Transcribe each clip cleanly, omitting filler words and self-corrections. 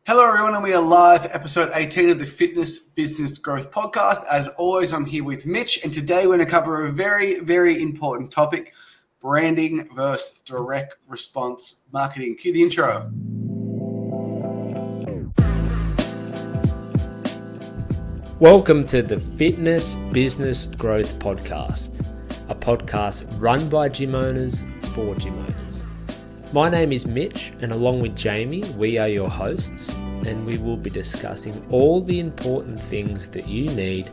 Hello, everyone, and we are live for episode 18 of the Fitness Business Growth Podcast. As always, I'm here with Mitch, and today we're going to cover a very, very important topic, branding versus direct response marketing. Cue the intro. Welcome to the Fitness Business Growth Podcast, a podcast run by gym owners for gym owners. My name is Mitch, and along with Jamie, we are your hosts, and we will be discussing all the important things that you need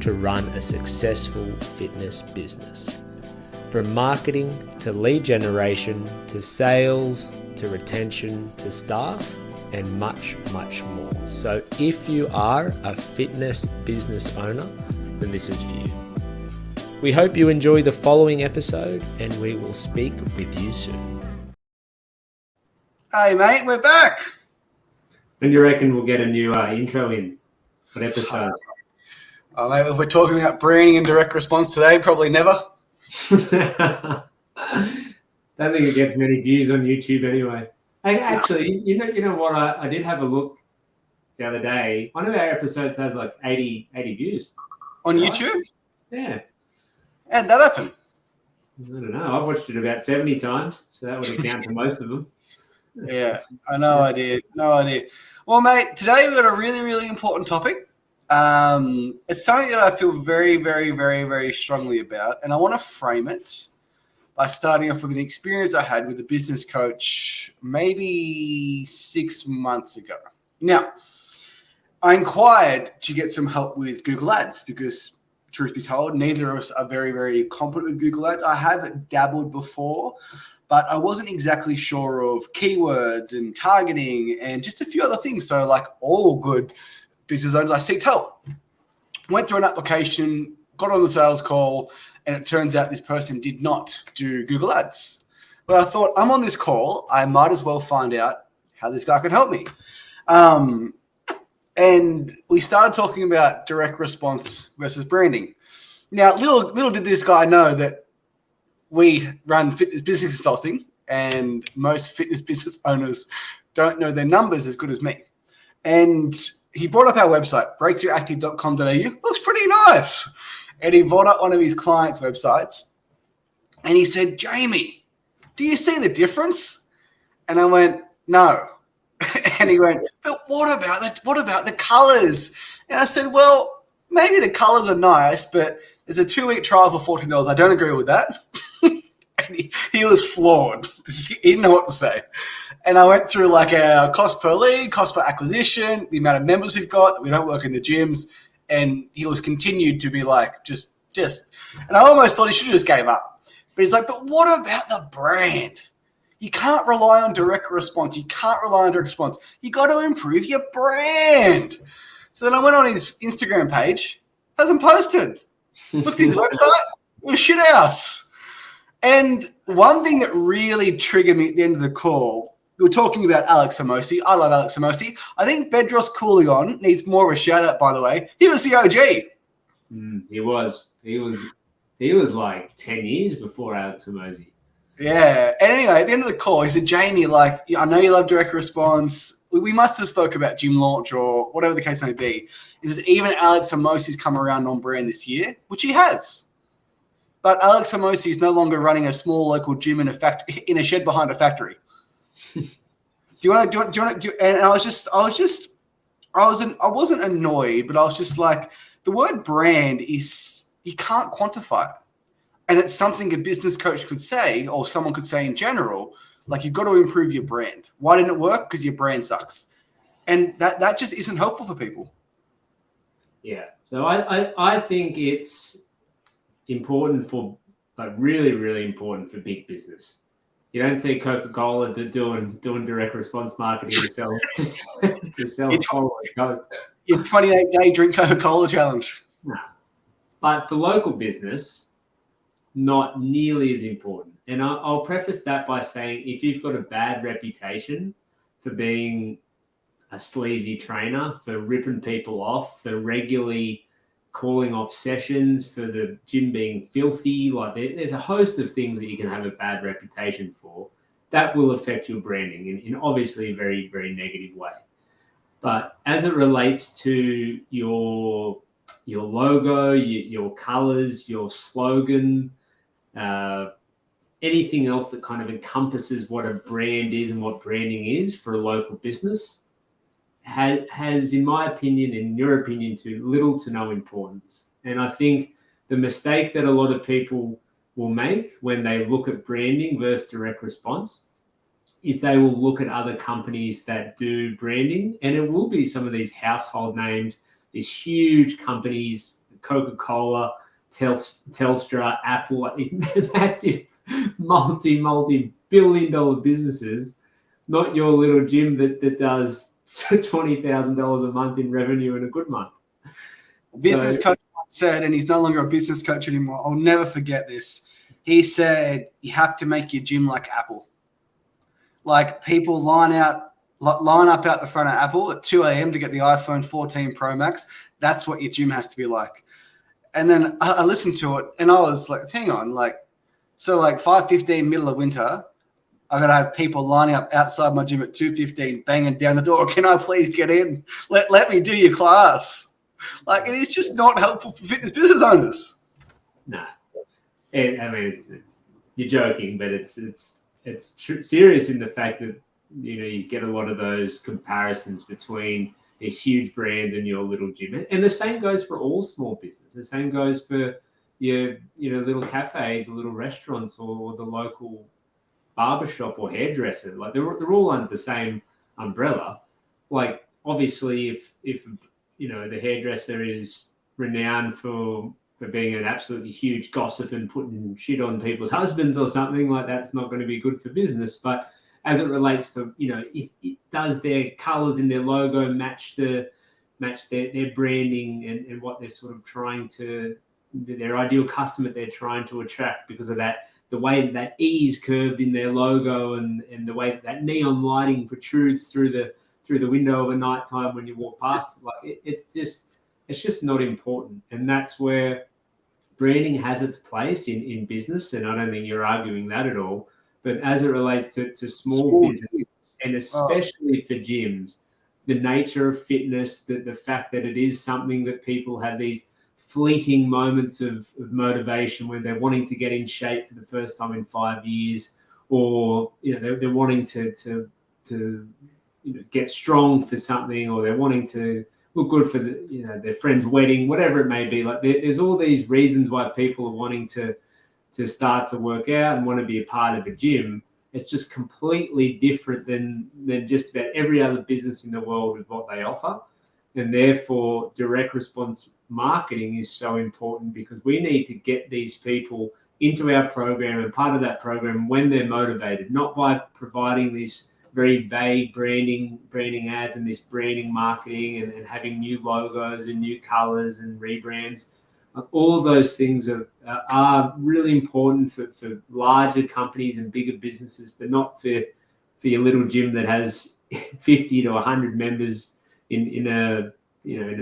to run a successful fitness business. From marketing to lead generation to sales to retention to staff and much, much more. So if you are a fitness business owner, then this is for you. We hope you enjoy the following episode, and we will speak with you soon. Hey, mate, we're back. When do you reckon we'll get a new intro in? What episode? Oh, mate, if we're talking about branding and direct response today, probably never. Don't think it gets many views on YouTube anyway. Hey, actually, you know what? I did have a look the other day. One of our episodes has like 80 views. On YouTube? Yeah. How'd that happen? I don't know. I've watched it about 70 times, so that would account for most of them. Yeah, no idea. Well, mate, today we've got a really, really important topic. It's something that I feel very, very, very, very strongly about, and I want to frame it by starting off with an experience I had with a business coach maybe 6 months ago. Now, I inquired to get some help with Google Ads because, truth be told, neither of us are very, very competent with Google Ads. I have dabbled before, but I wasn't exactly sure of keywords and targeting and just a few other things. So like all good business owners, I seeked help. Went through an application, got on the sales call, and it turns out this person did not do Google Ads. But I thought, I'm on this call, I might as well find out how this guy can help me. And we started talking about direct response versus branding. Now, little did this guy know that we run fitness business consulting, and most fitness business owners don't know their numbers as good as me. And he brought up our website, breakthroughactive.com.au. Looks pretty nice. And he brought up one of his clients' websites, and he said, Jamie, do you see the difference? And I went, no. And he went, but what about the colors? And I said, well, maybe the colors are nice, but there's a 2-week trial for $14. I don't agree with that. And he was floored. He didn't know what to say. And I went through like our cost per lead, cost per acquisition, the amount of members we've got, that we don't work in the gyms. And he was continued to be like, just. And I almost thought he should have just gave up. But he's like, but what about the brand? You can't rely on direct response. You got to improve your brand. So then I went on his Instagram page, hasn't posted. Looked at his website, it was shit house. And one thing that really triggered me at the end of the call, we were talking about Alex Hormozi. I love Alex Hormozi. I think Bedros Koulian needs more of a shout out, by the way. He was the OG. He was like 10 years before Alex Hormozi. Yeah. And anyway, at the end of the call, he said, Jamie, like, I know you love direct response. We must have spoke about gym launch or whatever the case may be. He says, even Alex Hormozi's come around on brand this year, which he has. But Alex Hormozi is no longer running a small local gym in a shed behind a factory. And I wasn't annoyed, but I was just like, the word brand is, you can't quantify it. And it's something a business coach could say, or someone could say in general, like, you've got to improve your brand. Why didn't it work? Because your brand sucks. And that just isn't helpful for people. Yeah. So I think it's important for, like, really, really important for big business. You don't see Coca-Cola doing direct response marketing to sell Coke. Your 28-day drink Coca-Cola challenge. No. But for local business, not nearly as important. And I'll preface that by saying, if you've got a bad reputation for being a sleazy trainer, for ripping people off, for regularly calling off sessions, for the gym being filthy, like there's a host of things that you can have a bad reputation for that will affect your branding in obviously a very, very negative way. But as it relates to your logo, your colors, your slogan, anything else that kind of encompasses what a brand is and what branding is for a local business has, in my opinion, in your opinion too, little to no importance. And I think the mistake that a lot of people will make when they look at branding versus direct response is they will look at other companies that do branding, and it will be some of these household names, these huge companies, Coca-Cola, Telstra, Apple, massive multi-billion-dollar businesses, not your little gym that does $20,000 a month in revenue in a good month. Business coach said, and he's no longer a business coach anymore, I'll never forget this. He said, you have to make your gym like Apple. Like people line up out the front of Apple at 2 a.m. to get the iPhone 14 Pro Max. That's what your gym has to be like. And then I listened to it and I was like, hang on, so 5:15 middle of winter, I got to have people lining up outside my gym at 2:15, banging down the door. Can I please get in? Let me do your class. It is just not helpful for fitness business owners. No, I mean it's you're joking, but it's serious in the fact that you get a lot of those comparisons between these huge brands and your little gym, and the same goes for all small business. The same goes for your little cafes, or little restaurants, or the local barbershop or hairdresser. They're all under the same umbrella. Obviously, if the hairdresser is renowned for being an absolutely huge gossip and putting shit on people's husbands or something, that's not going to be good for business. But as it relates to, if it does their colors in their logo match their branding and what they're sort of trying to, their ideal customer they're trying to attract, because of that, the way that E is curved in their logo and the way that neon lighting protrudes through the window of a nighttime when you walk past, it's just not important. And that's where branding has its place in business, and I don't think you're arguing that at all. But as it relates to small business, and especially for gyms, the nature of fitness, the fact that it is something that people have these fleeting moments of motivation when they're wanting to get in shape for the first time in 5 years, or they're wanting to get strong for something, or they're wanting to look good for their friend's wedding, whatever it may be. There's all these reasons why people are wanting to start to work out and want to be a part of a gym. It's just completely different than just about every other business in the world with what they offer. And therefore, direct response marketing is so important, because we need to get these people into our program, and part of that program when they're motivated, not by providing these very vague branding ads and this branding marketing and having new logos and new colors and rebrands. All of those things are really important for larger companies and bigger businesses, but not for your little gym that has 50 to 100 members in a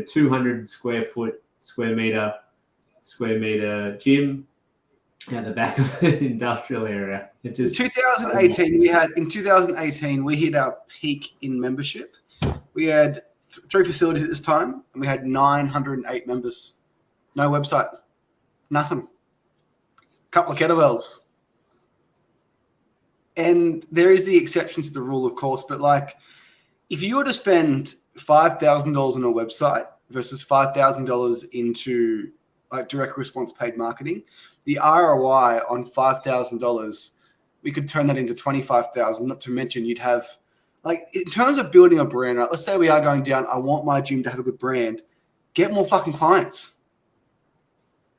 200 square meter gym at the back of an industrial area. In 2018, we hit our peak in membership. We had 3 facilities at this time, and we had 908 members. No website, nothing. Couple of kettlebells. And there is the exception to the rule, of course, but if you were to spend $5,000 on a website versus $5,000 into direct response paid marketing, the ROI on $5,000, we could turn that into $25,000. Not to mention you'd have, in terms of building a brand, right? Let's say we are going down, I want my gym to have a good brand. Get more fucking clients.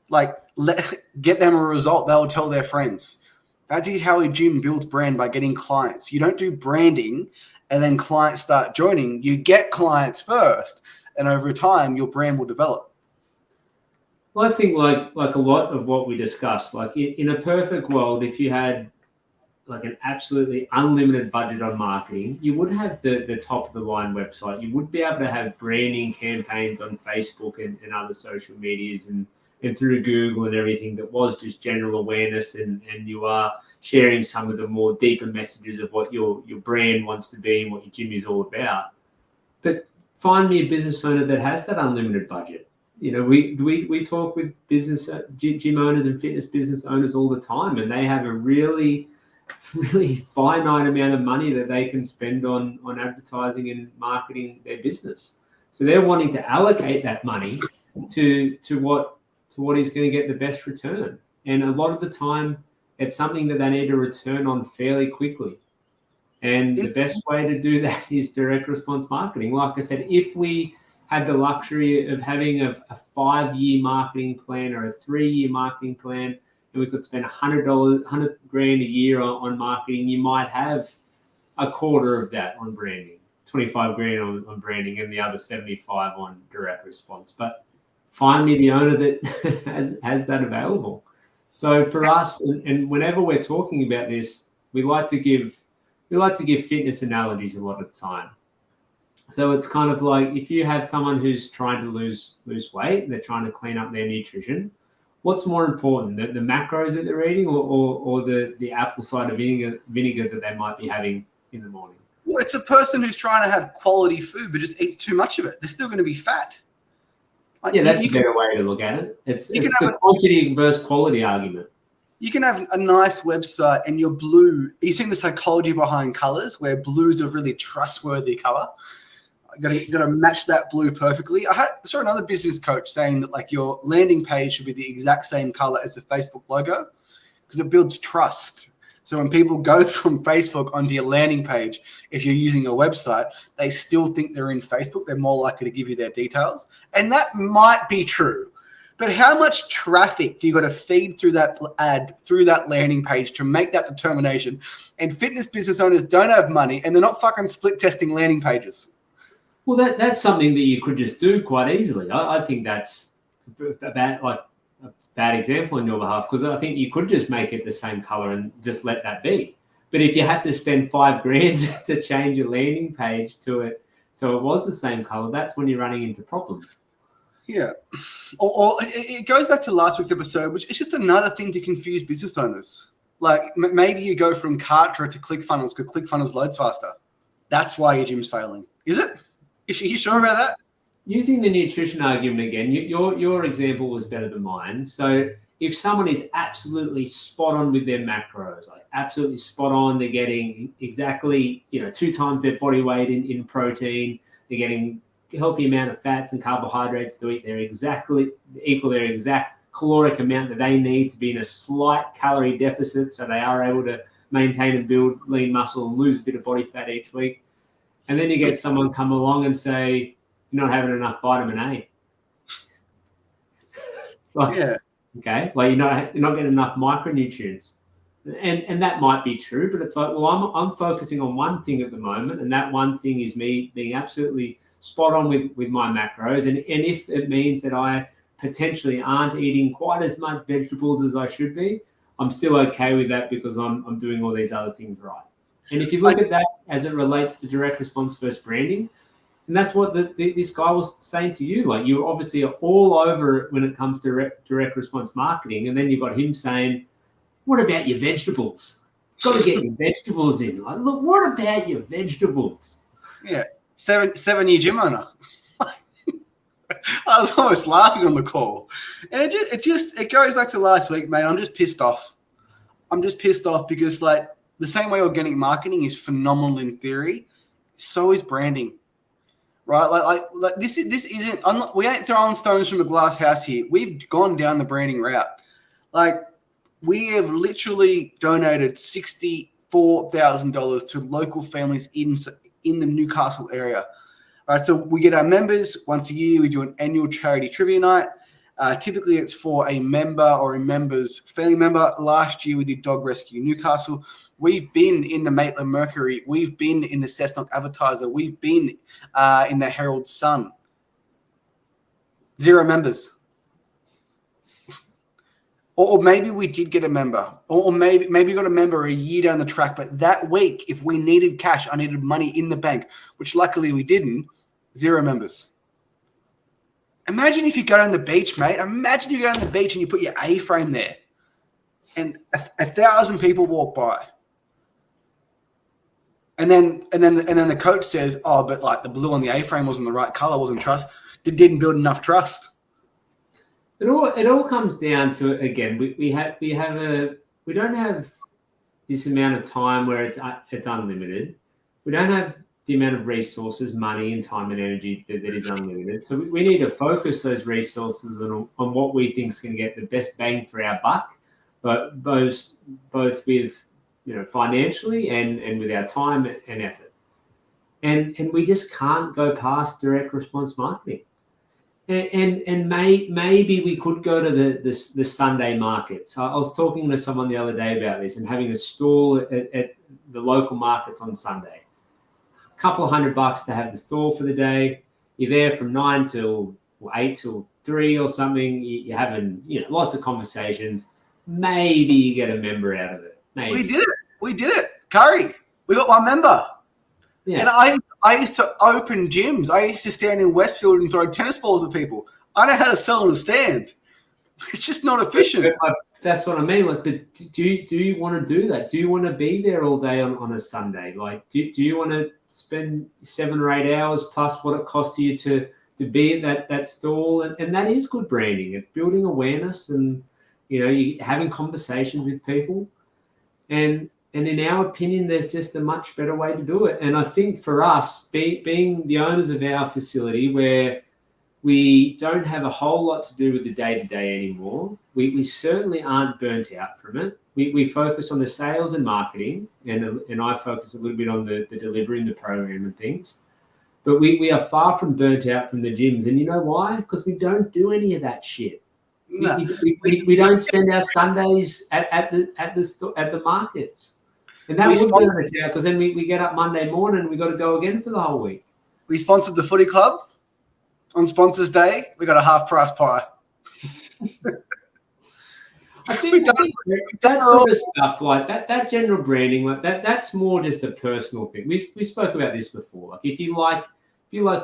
Get them a result they'll tell their friends. That's how a gym builds brand, by getting clients. You don't do branding and then clients start joining. You get clients first, and over time your brand will develop. Well, I think like a lot of what we discussed, in a perfect world, if you had an absolutely unlimited budget on marketing, you would have the top of the line website. You would be able to have branding campaigns on Facebook and other social medias and through Google and everything that was just general awareness, and you are sharing some of the more deeper messages of what your brand wants to be and what your gym is all about. But find me a business owner that has that unlimited budget. You know, we talk with business gym owners and fitness business owners all the time, and they have a really finite amount of money that they can spend on advertising and marketing their business. So they're wanting to allocate that money to what is going to get the best return. And a lot of the time, it's something that they need to return on fairly quickly. And the best way to do that is direct response marketing. Like I said, if we had the luxury of having a 5-year marketing plan or a 3-year marketing plan, and we could spend $100 grand a year on marketing, you might have a quarter of that on branding, 25 grand on branding, and the other 75 on direct response. But find me the owner that has that available. So for us, and whenever we're talking about this, we like to give fitness analogies a lot of the time. So it's kind of like if you have someone who's trying to lose weight, they're trying to clean up their nutrition. What's more important, the macros that they're eating or the apple cider vinegar that they might be having in the morning? Well, it's a person who's trying to have quality food but just eats too much of it. They're still going to be fat. Like, yeah, that's a better way to look at it. It's the quantity versus quality argument. You can have a nice website and you're blue. You've seen the psychology behind colors where blue's a really trustworthy color. You got to match that blue perfectly. I saw another business coach saying that like your landing page should be the exact same color as the Facebook logo because it builds trust. So when people go from Facebook onto your landing page, if you're using a website, they still think they're in Facebook. They're more likely to give you their details. And that might be true. But how much traffic do you got to feed through that ad, through that landing page to make that determination? And fitness business owners don't have money and they're not fucking split testing landing pages. Well, that's something that you could just do quite easily. I think that's a bad example on your behalf because I think you could just make it the same color and just let that be. But if you had to spend $5 grand to change your landing page to it so it was the same color, that's when you're running into problems. Yeah. Or it goes back to last week's episode, which is just another thing to confuse business owners. Like maybe you go from Kartra to ClickFunnels because ClickFunnels loads faster. That's why your gym's failing. Is it? Is you sure about that? Using the nutrition argument again, your example was better than mine. So if someone is absolutely spot on with their macros, like absolutely spot on, they're getting exactly 2 times their body weight in protein, they're getting a healthy amount of fats and carbohydrates to eat, equal their exact caloric amount that they need to be in a slight calorie deficit, so they are able to maintain and build lean muscle and lose a bit of body fat each week. And then you get someone come along and say, you're not having enough vitamin A. It's like, okay, like you're not getting enough micronutrients. And that might be true, but it's like, well, I'm focusing on one thing at the moment, and that one thing is me being absolutely spot on with my macros. And if it means that I potentially aren't eating quite as much vegetables as I should be, I'm still okay with that because I'm doing all these other things right. And if you look at that as it relates to direct response versus branding, and that's what this guy was saying to you. Like you obviously are all over it when it comes to direct response marketing. And then you've got him saying, what about your vegetables? Got to get your vegetables in. Like, look, what about your vegetables? Yeah, 7-year gym owner. I was almost laughing on the call. And it goes back to last week, mate. I'm just pissed off. Because like, the same way organic marketing is phenomenal in theory, so is branding, right? Like this isn't. We ain't throwing stones from a glass house here. We've gone down the branding route. Like we have literally donated $64,000 to local families in the Newcastle area. All right, so we get our members once a year. We do an annual charity trivia night. Typically, it's for a member or a member's family member. Last year, we did Dog Rescue Newcastle. We've been in the Maitland Mercury. We've been in the Cessnock Advertiser. We've been in the Herald Sun. 0 members. Or maybe we did get a member. Or maybe we got a member a year down the track. But that week, if we needed cash, I needed money in the bank, which luckily we didn't, 0 members. Imagine if you go on the beach, mate. Imagine you go on the beach and you put your A-frame there and 1,000 people walk by. And then the coach says, "Oh, but like the blue on the A-frame wasn't the right color, wasn't trust. Didn't build enough trust." It all comes down to, again, we don't have this amount of time where it's unlimited. We don't have the amount of resources, money, and time and energy that is unlimited. So we need to focus those resources on what we think is going to get the best bang for our buck, but both with financially and with our time and effort. And we just can't go past direct response marketing. And maybe we could go to the Sunday markets. I was talking to someone the other day about this and having a stall at the local markets on Sunday. A couple of $100 to have the stall for the day. You're there from 9 till 8 till 3 or something. You're having lots of conversations. Maybe you get a member out of it. Maybe. We did it. Curry. We got one member. Yeah. And I used to open gyms. I used to stand in Westfield and throw tennis balls at people. I know how to sell on a stand. It's just not efficient. That's what I mean. Like, but do you want to do that? Do you want to be there all day on a Sunday? Like, do you want to spend 7 or 8 hours plus what it costs you to be at that stall? And that is good branding. It's building awareness and you having conversations with people. And in our opinion, there's just a much better way to do it. And I think for us, being the owners of our facility, where we don't have a whole lot to do with the day-to-day anymore, we certainly aren't burnt out from it. We focus on the sales and marketing, and I focus a little bit on the delivery and the program and things. But we are far from burnt out from the gyms. And you know why? Because we don't do any of that shit. No. We don't spend our Sundays at the markets. And that would burn us out, because then we get up Monday morning and we got to go again for the whole week. We sponsored the footy club. On Sponsors Day, we got a half-price pie. I think that sort of stuff, like that general branding, like that's more just a personal thing. We spoke about this before. Like if you like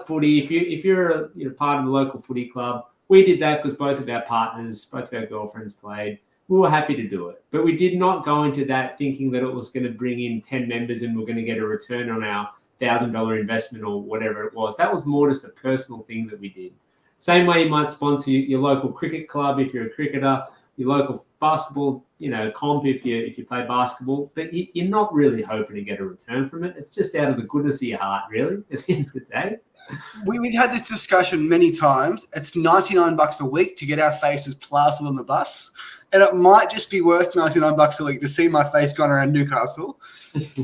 footy, if you're part of the local footy club, we did that because both of our partners, both of our girlfriends played. We were happy to do it, but we did not go into that thinking that it was going to bring in 10 members and we're going to get a return on our $1,000 investment or whatever it was. That was more just a personal thing that we did. Same way you might sponsor your local cricket club if you're a cricketer, your local basketball, comp if you play basketball. But you're not really hoping to get a return from it. It's just out of the goodness of your heart, really, at the end of the day. We had this discussion many times. It's $99 a week to get our faces plastered on the bus. And it might just be worth $99 a week to see my face going around Newcastle.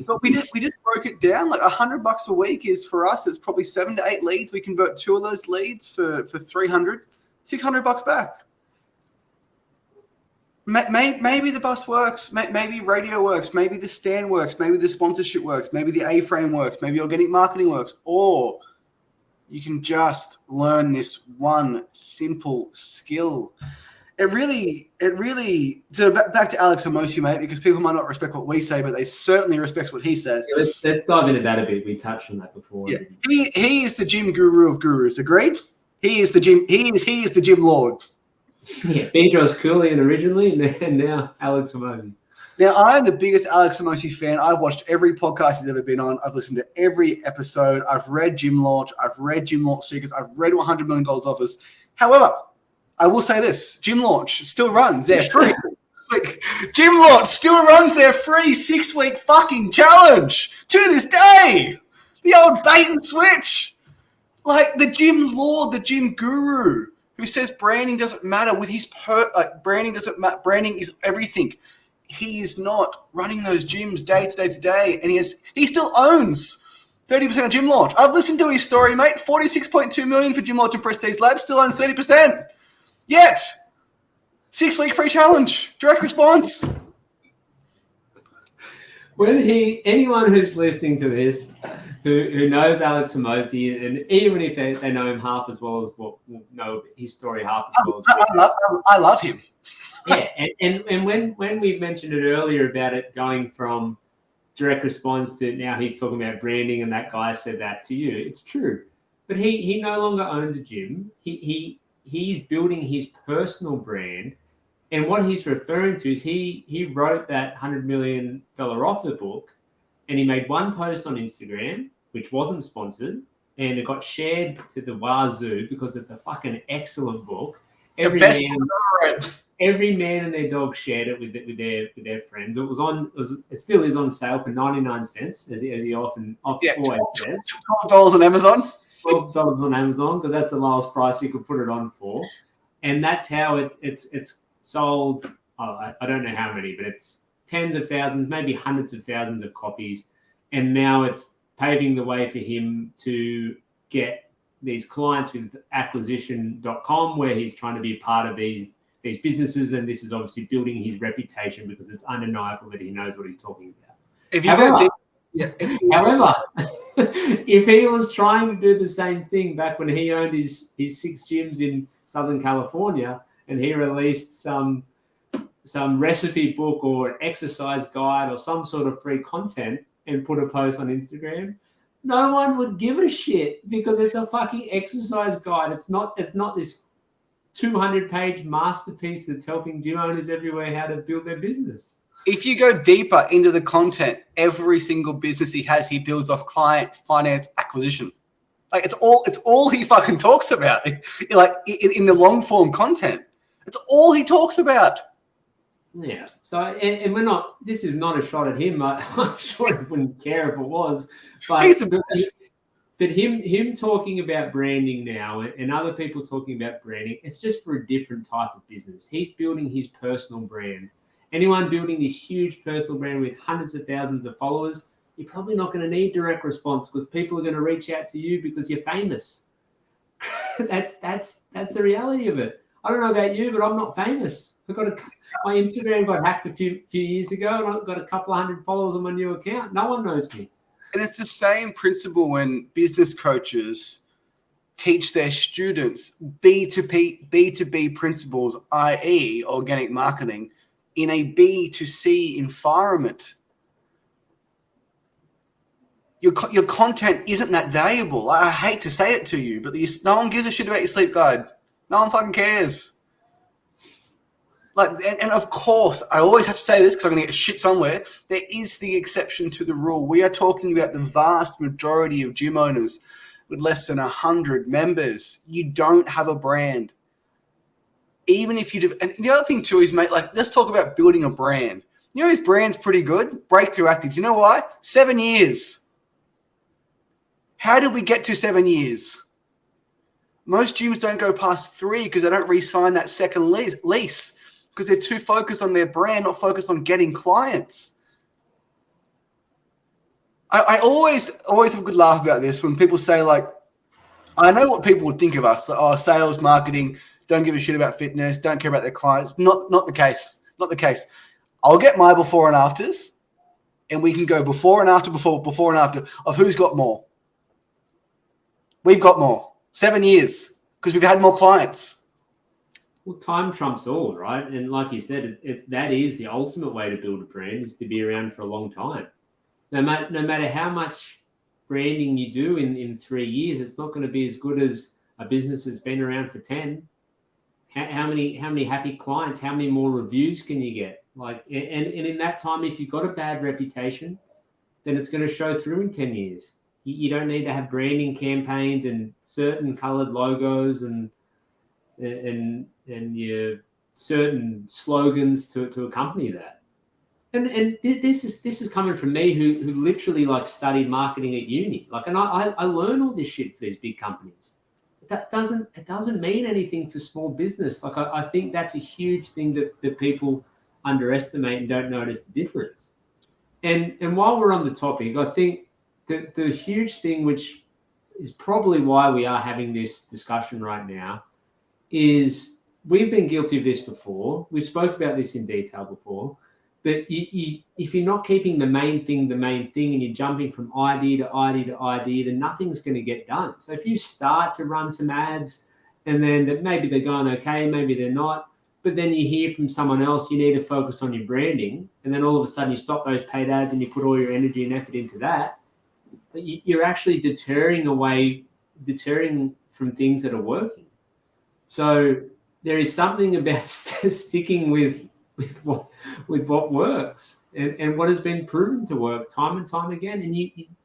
But we just broke it down. Like $100 a week is, for us, it's probably 7 to 8 leads. We convert 2 of those leads for $300, $600 back. Maybe the bus works. Maybe radio works. Maybe the stand works. Maybe the sponsorship works. Maybe the A-frame works. Maybe organic marketing works. Or you can just learn this one simple skill. It really. So back to Alex Hormozi, mate, because people might not respect what we say, but they certainly respect what he says. Yeah, let's dive into that a bit. We touched on that before. Yeah, he is the gym guru of gurus. Agreed. He is the gym. He is the gym lord. Yeah, Bedros Keuilian originally, and now Alex Hormozi. Now, I'm the biggest Alex Hormozi fan. I've watched every podcast he's ever been on. I've listened to every episode. I've read Gym Launch. I've read Gym Launch Secrets. I've read $100 million Office. However, I will say this: Gym Launch still runs their free. Gym Launch still runs their free 6-week fucking challenge to this day. The old bait and switch, like the gym lord, the gym guru, who says branding doesn't matter. With his branding doesn't matter. Branding is everything. He is not running those gyms day to day to day, and he still owns 30% of Gym Launch. I've listened to his story, mate. $46.2 million for Gym Launch and Prestige Labs, still owns 30%. Yet, 6-week free challenge, direct response. Anyone who's listening to this, who knows Alex Hormozi, and even if they know him half as well as know his story half as well as I love him. Yeah, and when we mentioned it earlier about it going from direct response to now he's talking about branding, and that guy said that to you, it's true. But he no longer owns a gym. He's building his personal brand, and what he's referring to is he wrote that $100 million offer book, and he made one post on Instagram, which wasn't sponsored, and it got shared to the wazoo because it's a fucking excellent book. Every man and their dog shared it with their friends. It still is on sale for 99 cents, as he often always says. $12 on Amazon. $12 on Amazon, because that's the lowest price you could put it on for, and that's how it's sold. I don't know how many, but it's tens of thousands, maybe hundreds of thousands of copies, and now it's paving the way for him to get these clients with acquisition.com, where he's trying to be part of these businesses, and this is obviously building his reputation because it's undeniable that he knows what he's talking about. However, if he was trying to do the same thing back when he owned his 6 gyms in Southern California, and he released some recipe book or an exercise guide or some sort of free content and put a post on Instagram, no one would give a shit, because it's a fucking exercise guide. It's not this 200-page masterpiece that's helping gym owners everywhere how to build their business. If you go deeper into the content, every single business he builds off client finance acquisition. Like it's all he fucking talks about. Like in the long form content, it's all he talks about. Yeah. So, and we're not. This is not a shot at him. I'm sure he wouldn't care if it was. But him talking about branding now, and other people talking about branding, it's just for a different type of business. He's building his personal brand. Anyone building this huge personal brand with hundreds of thousands of followers, you're probably not going to need direct response, because people are going to reach out to you because you're famous. That's the reality of it. I don't know about you, but I'm not famous. My Instagram got hacked a few years ago, and I've got a couple of hundred followers on my new account. No one knows me. And it's the same principle when business coaches teach their students B2B principles, i.e. organic marketing, in a B2C environment. Your content isn't that valuable. I hate to say it to you, but no one gives a shit about your sleep guide. No one fucking cares. And of course, I always have to say this because I'm going to get shit somewhere. There is the exception to the rule. We are talking about the vast majority of gym owners with less than 100 members. You don't have a brand. Even if you do, and the other thing too is, mate, let's talk about building a brand. You know, his brand's pretty good. Breakthrough Active. You know why? 7 years. How did we get to 7 years? Most gyms don't go past 3 because they don't re-sign that second lease because they're too focused on their brand, not focused on getting clients. I always have a good laugh about this when people say, I know what people would think of us. Sales, marketing, don't give a shit about fitness, don't care about their clients. Not the case. Not the case. I'll get my before and afters, and we can go before and after of who's got more. We've got more. 7 years because we've had more clients. Well, time trumps all, right? And like you said, that is the ultimate way to build a brand, is to be around for a long time. No matter how much branding you do in 3 years, it's not going to be as good as a business that's been around for 10. How many happy clients, how many more reviews can you get? And in that time, if you've got a bad reputation, then it's going to show through in 10 years. You don't need to have branding campaigns and certain colored logos and your certain slogans to accompany that. And this is coming from me who literally studied marketing at uni. And I learn all this shit for these big companies. It doesn't mean anything for small business. I think that's a huge thing that people underestimate and don't notice the difference. And while we're on the topic, I think the huge thing, which is probably why we are having this discussion right now, is we've been guilty of this before. We've spoke about this in detail before. But if you're not keeping the main thing, and you're jumping from idea to idea to idea, then nothing's going to get done. So if you start to run some ads, and then maybe they're going okay, maybe they're not, but then you hear from someone else, you need to focus on your branding, and then all of a sudden you stop those paid ads and you put all your energy and effort into that, but you're actually deterring from things that are working. So there is something about sticking with with what works and what has been proven to work time and time again. And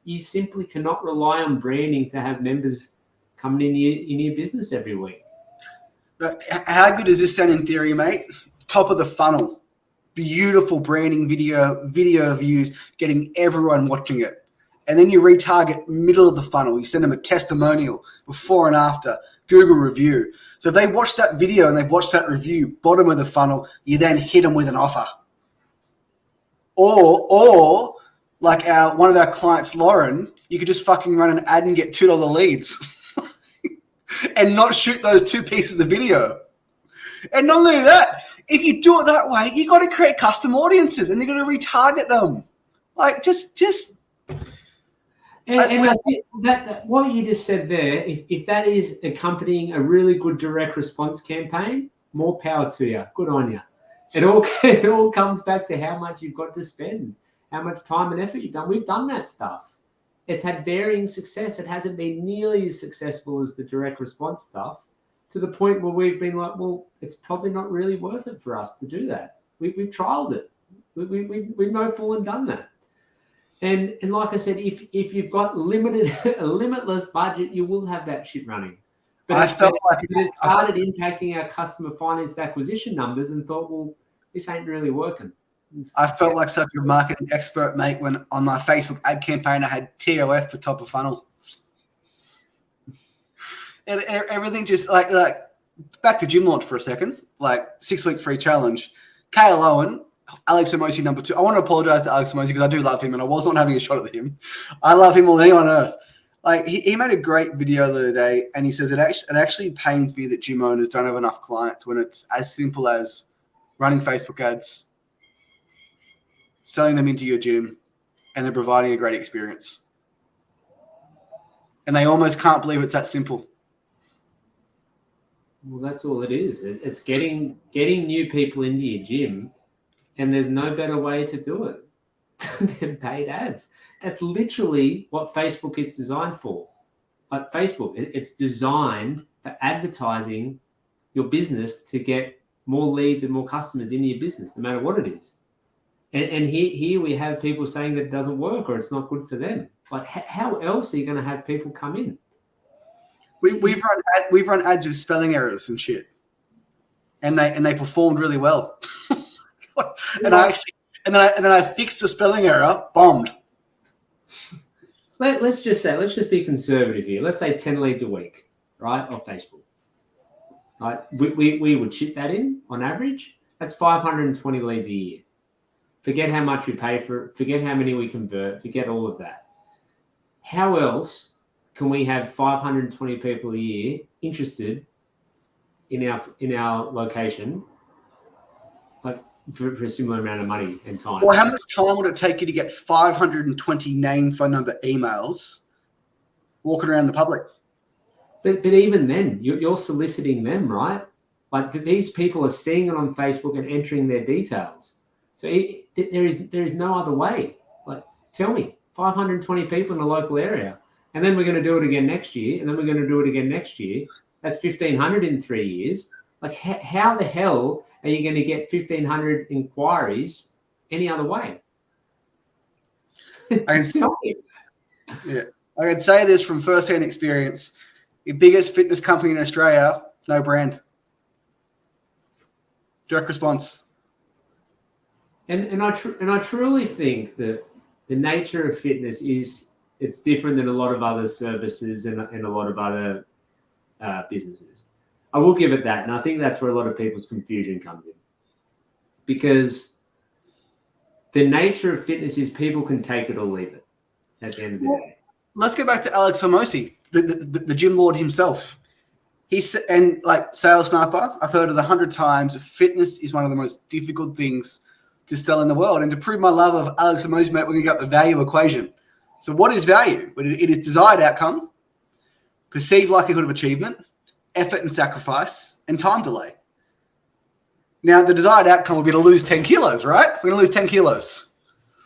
you simply cannot rely on branding to have members coming in your business every week. How good does this sound in theory, mate? Top of the funnel. Beautiful branding video views, getting everyone watching it. And then you retarget middle of the funnel. You send them a testimonial, before and after, Google review. So if they watch that video and they've watched that review, bottom of the funnel, you then hit them with an offer. Or like one of our clients, Lauren, you could just fucking run an ad and get $2 leads and not shoot those 2 pieces of video. And not only that, if you do it that way, you got to create custom audiences and you got to retarget them. Like just. And I think that what you just said there, if that is accompanying a really good direct response campaign, more power to you. Good on you. It all comes back to how much you've got to spend, how much time and effort you've done. We've done that stuff. It's had varying success. It hasn't been nearly as successful as the direct response stuff, to the point where we've been like, well, it's probably not really worth it for us to do that. We've trialed it. We know full and done that. And like I said, if you've got a limitless budget, you will have that shit running. But it started impacting our customer financed acquisition numbers and thought, well, this ain't really working. I felt like such a marketing expert, mate, when on my Facebook ad campaign I had TOF for top of funnel. And everything just like back to gym launch for a second, like 6-week free challenge. Kale Owen, Alex Hermosi number 2. I want to apologize to Alex Hermosi because I do love him and I was not having a shot at him. I love him more than anyone on earth. Like he made a great video the other day and he says it actually pains me that gym owners don't have enough clients when it's as simple as running Facebook ads, selling them into your gym, and then providing a great experience. And they almost can't believe it's that simple. Well, that's all it is. It's getting new people into your gym, and there's no better way to do it than paid ads. That's literally what Facebook is designed for. Like Facebook, it's designed for advertising your business to get more leads and more customers into your business, no matter what it is. And here we have people saying that it doesn't work or it's not good for them. Like, how else are you going to have people come in? We've run ads with spelling errors and shit, and they performed really well. And then I fixed the spelling error, bombed. Let's just be conservative here. Let's say 10 leads a week, right, off Facebook. Right, we would ship that in on average. That's 520 leads a year. Forget how much we pay for it. Forget how many we convert. Forget all of that. How else can we have 520 people a year interested in our location, like for a similar amount of money and time? Well, how much time would it take you to get 520 name, phone number, emails walking around the public? But even then, you're soliciting them, right? Like these people are seeing it on Facebook and entering their details. So there is no other way. Like, tell me, 520 people in the local area, and then we're going to do it again next year, and then we're going to do it again next year. That's 1,500 in 3 years. Like, how the hell are you going to get 1,500 inquiries any other way? I can say this from first-hand experience. The biggest fitness company in Australia, no brand. Direct response. And I truly think that the nature of fitness it's different than a lot of other services and a lot of other businesses. I will give it that, and I think that's where a lot of people's confusion comes in, because the nature of fitness is people can take it or leave it at the end of the day. Let's go back to Alex Hermosi, the gym lord himself. And like Sales Sniper, I've heard it 100 times. Fitness is one of the most difficult things to sell in the world. And to prove my love of Alex Hermosi, mate, we're going to get the value equation. So what is value? It is desired outcome, perceived likelihood of achievement, effort and sacrifice, and time delay. Now, the desired outcome would be to lose 10 kilos, right? We're going to lose 10 kilos.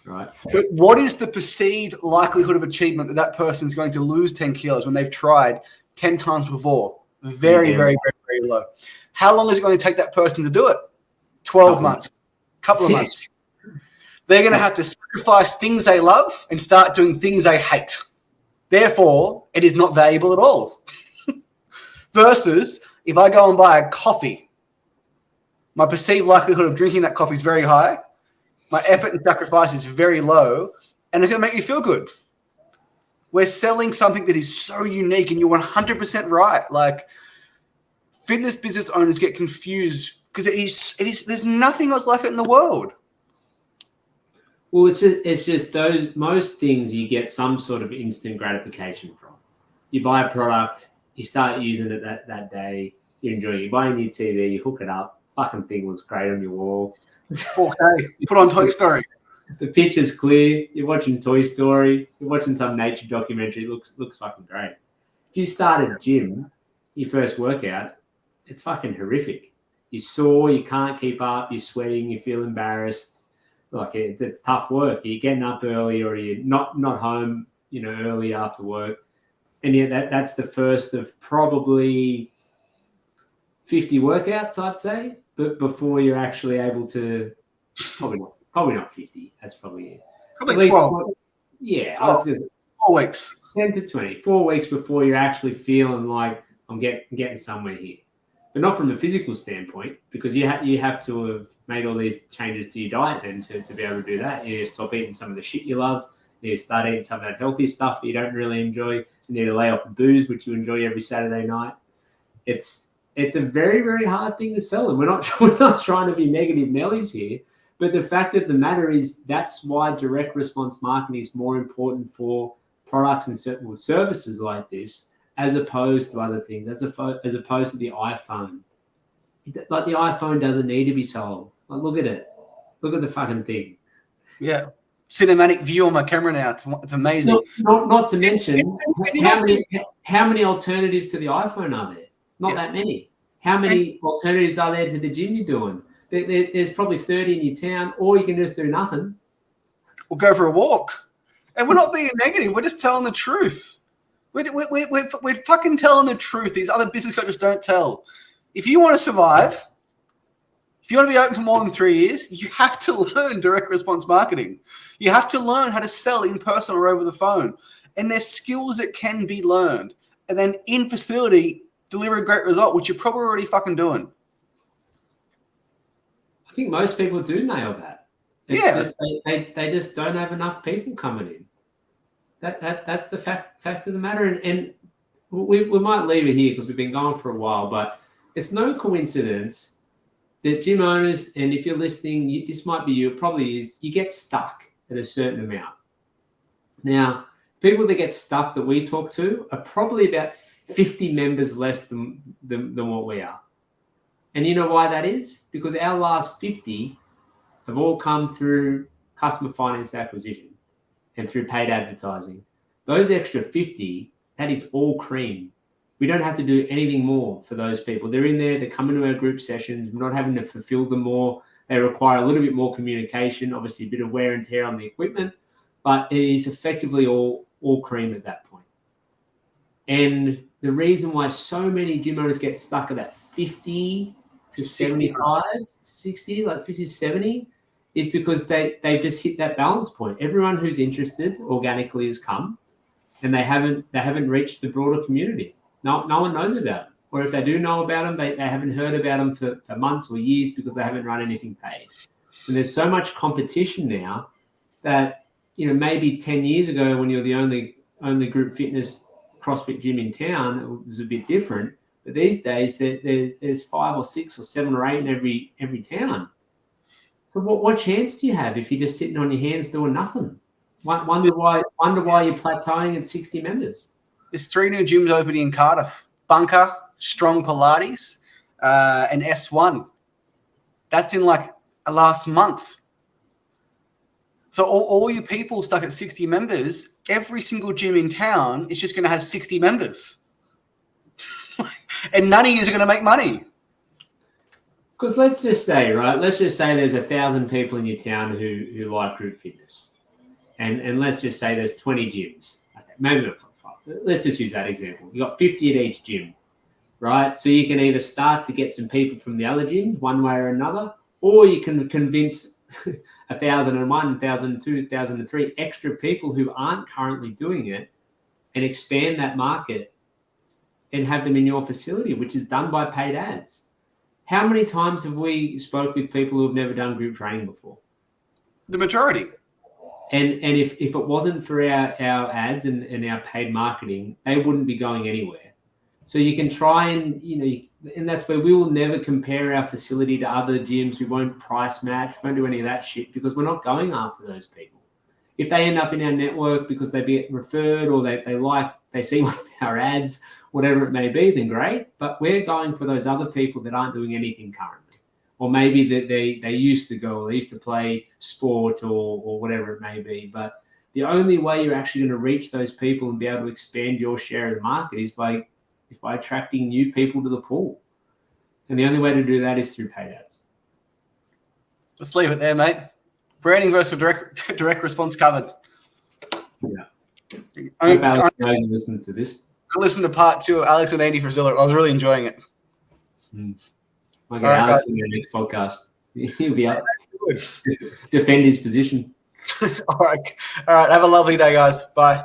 Right. But what is the perceived likelihood of achievement that person's going to lose 10 kilos when they've tried 10 times before? Very, very, very, very low. How long is it going to take that person to do it? 12 months. couple of months. They're going to have to sacrifice things they love and start doing things they hate. Therefore, it is not valuable at all. Versus, if I go and buy a coffee, my perceived likelihood of drinking that coffee is very high. My effort and sacrifice is very low, and it's going to make me feel good. We're selling something that is so unique, and you're 100% right. Like, fitness business owners get confused because it is. There's nothing else like it in the world. Well, it's just those most things you get some sort of instant gratification from. You buy a product, you start using it that day, you enjoy it. You buy a new TV, you hook it up, fucking thing looks great on your wall. 4K, you put on Toy Story. The picture's clear. You're watching Toy Story. You're watching some nature documentary. It looks fucking great. If you start a gym, your first workout, it's fucking horrific. You're sore. You can't keep up. You're sweating. You feel embarrassed. Like it's tough work. You're getting up early, or you're not home, early after work, and yeah, that's the first of probably 50 workouts, I'd say. But before you're actually able to, probably not 50. That's probably it. Probably 12. Yeah, 12. I was going to say 4 weeks. 10 to 20. 4 weeks before you're actually feeling like I'm getting somewhere here. But not from a physical standpoint, because you have to have made all these changes to your diet then to be able to do that. You need to stop eating some of the shit you love. You need to start eating some of that healthy stuff that you don't really enjoy. You need to lay off the booze, which you enjoy every Saturday night. It's a very, very hard thing to sell. And we're not trying to be negative Nellies here. But the fact of the matter is that's why direct response marketing is more important for products and certain services like this, as opposed to other things, as opposed to the iPhone. Like the iPhone doesn't need to be sold. Like, look at it. Look at the fucking thing. Yeah. Cinematic view on my camera now. It's amazing. Not to mention, how many alternatives to the iPhone are there? Not that many. How many alternatives are there to the gym you're doing? There's probably 30 in your town, or you can just do nothing. We'll go for a walk. And we're not being negative. We're just telling the truth. We're fucking telling the truth. These other business coaches don't tell. If you want to survive, if you want to be open for more than 3 years, you have to learn direct response marketing. You have to learn how to sell in person or over the phone. And there's skills that can be learned. And then in facility, deliver a great result, which you're probably already fucking doing. I think most people do nail that. It's just they just don't have enough people coming in. That's the fact of the matter. And we might leave it here because we've been going for a while, but it's no coincidence that gym owners, and if you're listening, this might be you, it probably is, you get stuck at a certain amount. Now, people that get stuck that we talk to are probably about 50 members less than what we are. And you know why that is? Because our last 50 have all come through customer finance acquisition and through paid advertising. Those extra 50, that is all cream. We don't have to do anything more for those people. They're in there, they come into our group sessions. We're not having to fulfill them more. They require a little bit more communication, obviously a bit of wear and tear on the equipment, but it is effectively all cream at that point. And the reason why so many gym owners get stuck at that 50 to 75, 60, like 50 to 70, is because they've just hit that balance point. Everyone who's interested organically has come, and they haven't reached the broader community. No one knows about them. Or if they do know about them, they haven't heard about them for months or years because they haven't run anything paid. And there's so much competition now that, maybe 10 years ago when you're the only group fitness CrossFit gym in town, it was a bit different. But these days there's 5 or 6 or 7 or 8 in every town. So what chance do you have if you're just sitting on your hands doing nothing? Wonder why you're plateauing at 60 members. There's 3 new gyms opening in Cardiff. Bunker, Strong Pilates, and S1. That's in like last month. So all you people stuck at 60 members, every single gym in town is just going to have 60 members. And none of you are going to make money. Because let's just say there's 1,000 people in your town who like group fitness. And let's just say there's 20 gyms. Okay, maybe not 5. Let's just use that example. You've got 50 at each gym, right? So you can either start to get some people from the other gyms one way or another, Or you can convince 1,001, 1,002, 1,003 extra people who aren't currently doing it and expand that market and have them in your facility, which is done by paid ads. How many times have we spoke with people who have never done group training before? The majority. And if it wasn't for our ads and our paid marketing, they wouldn't be going anywhere. So you can try and, and that's where we will never compare our facility to other gyms. We won't price match, we won't do any of that shit because we're not going after those people. If they end up in our network because they get referred or they see one of our ads, whatever it may be, then great. But we're going for those other people that aren't doing anything currently. Or maybe that they used to go, or they used to play sport or whatever it may be. But the only way you're actually going to reach those people and be able to expand your share of the market is by attracting new people to the pool. And the only way to do that is through paid ads. Let's leave it there, mate. Branding versus direct response covered. Yeah. I hope Alex knows and listens to this. I listened to part 2 of Alex and Andy Frisilla. I was really enjoying it. I'll get Alex in the next podcast. He'll be up. Defend his position. All right. Have a lovely day, guys. Bye.